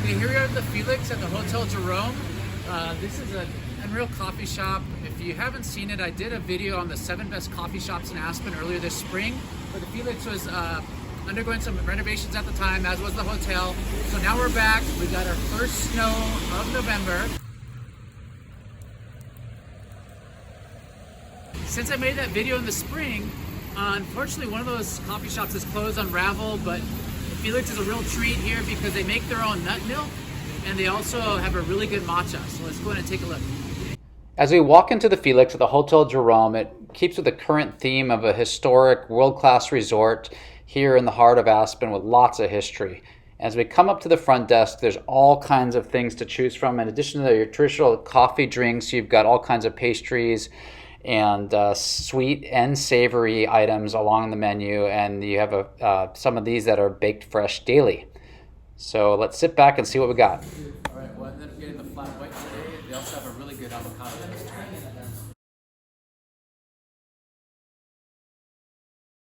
Hey, here we are at the Felix at the Hotel Jerome. This is an unreal coffee shop. If you haven't seen it, I did a video on the 7 best coffee shops in Aspen earlier this spring. But the Felix was undergoing some renovations at the time, as was the hotel. So now we're back. We got our first snow of November. Since I made that video in the spring, unfortunately one of those coffee shops is closed on Ravel, but Felix is a real treat here because they make their own nut milk and they also have a really good matcha. So let's go in and take a look. As we walk into the Felix at the Hotel Jerome, it keeps with the current theme of a historic world-class resort here in the heart of Aspen with lots of history. As we come up to the front desk, there's all kinds of things to choose from. In addition to your traditional coffee drinks, you've got all kinds of pastries and sweet and savory items along the menu, and you have some of these that are baked fresh daily. So let's sit back and see what we got. All right, well, I ended up getting the flat white today. They also have a really good avocado.